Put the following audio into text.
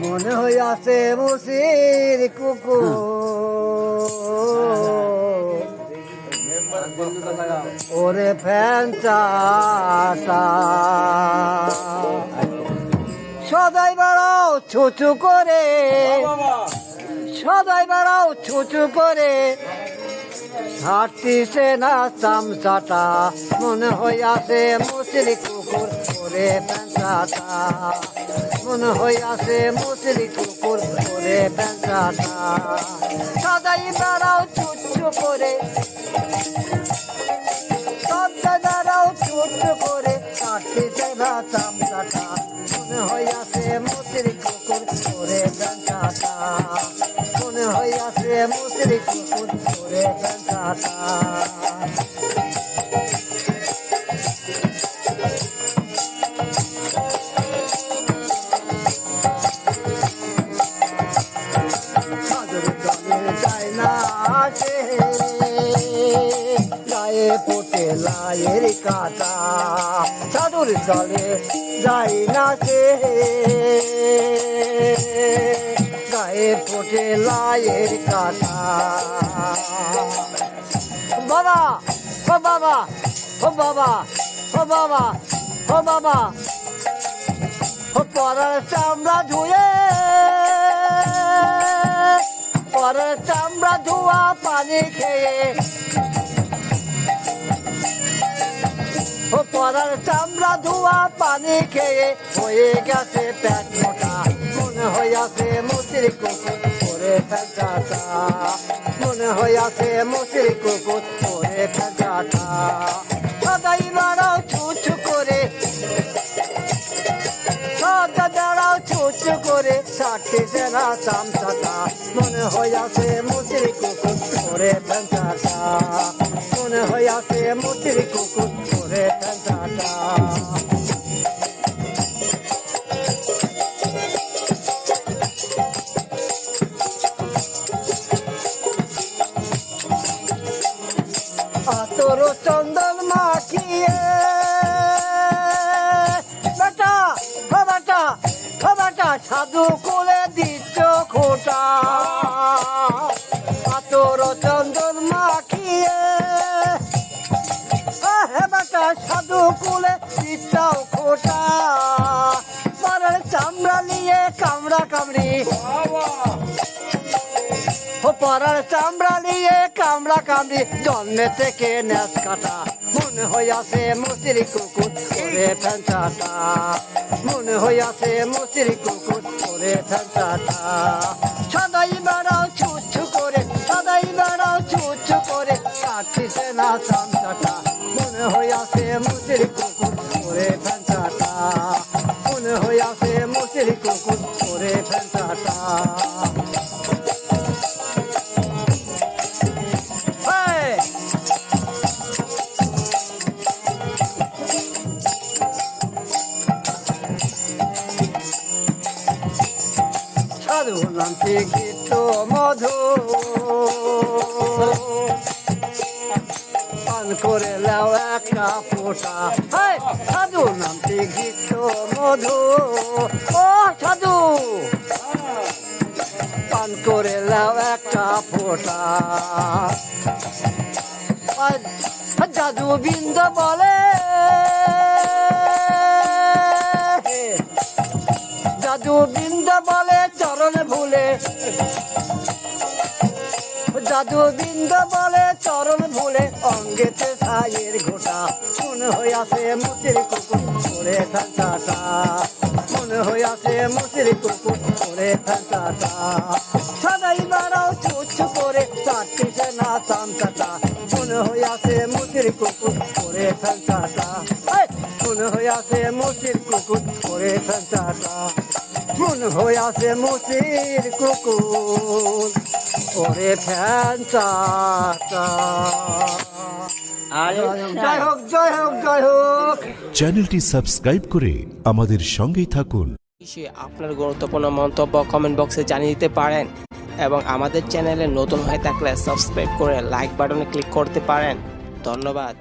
মনে হইয়াছে মুসির কুকুর ওরে ফ্যানচাটা সদাই বেড়াও ছুচু করে সদাই বেড়াও ছুচু করে ছাড়তিছে না চামচাটা মনে হইয়াছে মুসির কুকুর ওরে ফ্যানচাটা মনে হইয়াছে মুসির কুকুর ওরে ফ্যানচাটা সদাই বেড়াও ছুচু করে সদাই বেড়াও ছুচু করে ছাড়তিছে না চামচাটা মনে হইয়াছে মুসির কুকুর ওরে ফ্যানচাটা মনে হইয়াছে মুসির কুকুর ওরে ফ্যানচাটা গায়ে পোটে লাইয়ের কাটা সাধুর জলে যাই না সে গায়ে পোটে লাইয়ের কাটা বাবা ও বাবা ও বাবা ও বাবা ও বাবা ও পরার চামড়া ধুয়ে পরের চামড়া ধোয়া পানি খেয়ে ও পরার চামড়া ধোয়া পানি খেয়ে হয়ে গেছে পেট মোটা মনে হইয়াছে মুসির কুকুর ওরে ফ্যানচাটা মনে হইয়াছে মুসির কুকুর ওরে ফ্যানচাটা সদাই বেড়াও ছুছু করে সদা বেড়াও ছুছু করে ছাড়তেছে না চামচাটা মনে হইয়াছে মুসির কুকুর ওরে ফ্যানচাটা মনে হইয়াছে মুসির কুকুর ওরে ফ্যানচাটা আতর চন্দন মাখিয়ে বেটা ও বেটা ও বেটা সাধু কোলে দিচ্ছ খোটা আতর চন্দন মাখিয়ে হে বেটা সাধু কোলে দিচ্ছ খোটা পরের চামড়া নিয়ে কামড়া কামড়ি ও পরার চামড়া নিয়ে কামড়া কামড়ি জন্মে থেকে নেস কাটা মনে হইয়াছে মুসির কুকুর ওরে ফ্যানচাটা মনে হইয়াছে মুসির কুকুর ওরে ফ্যানচাটা সদাই বেড়াও ছুছু করে সদাই বেড়াও ছুছু করে কাটছে না চামচাটা মনে হইয়াছে মুসির কুকুর ওরে ফ্যানচাটা মনে হইয়াছে মুসির কুকুর ওরে ফ্যানচাটা সাধু নামটি গীত মধু পান করে লাও একটা ফোটা সাধু নামটি গীত মধু ও সাধু পান করে লাও একটা ফোটা জাদু বিন্দ বলে জাদু বিন্দ বলে চরণ ভুলে জাদু বিন্দ বলে চরণ ভুলে অঙ্গেতে ছায়ের ঘোটা মনে হইয়াছে মুসির কুকুর ওরে ফ্যানচাটা মনে হইয়াছে মুসির কুকুর ওরে ফ্যানচাটা সদাই বেড়াও ছুছু করে চারটিছে না চামচাটা মনে হইয়াছে মুসির কুকুর ওরে ফ্যানচাটা মনে হইয়াছে মুসির কুকুর ওরে ফ্যানচাটা মনে হইয়াছে মুসির কুকুর ওরে ফ্যানচাটা জয় হোক জয় হোক জয় হোক। চ্যানেলটি সাবস্ক্রাইব করে আমাদের সঙ্গেই থাকুন। আপনার গুরুত্বপূর্ণ মন্তব্য কমেন্ট বক্সে জানিয়ে দিতে পারেন এবং আমাদের চ্যানেলে নতুন হয়ে থাকলে সাবস্ক্রাইব করে লাইক বাটনে ক্লিক করতে পারেন। ধন্যবাদ।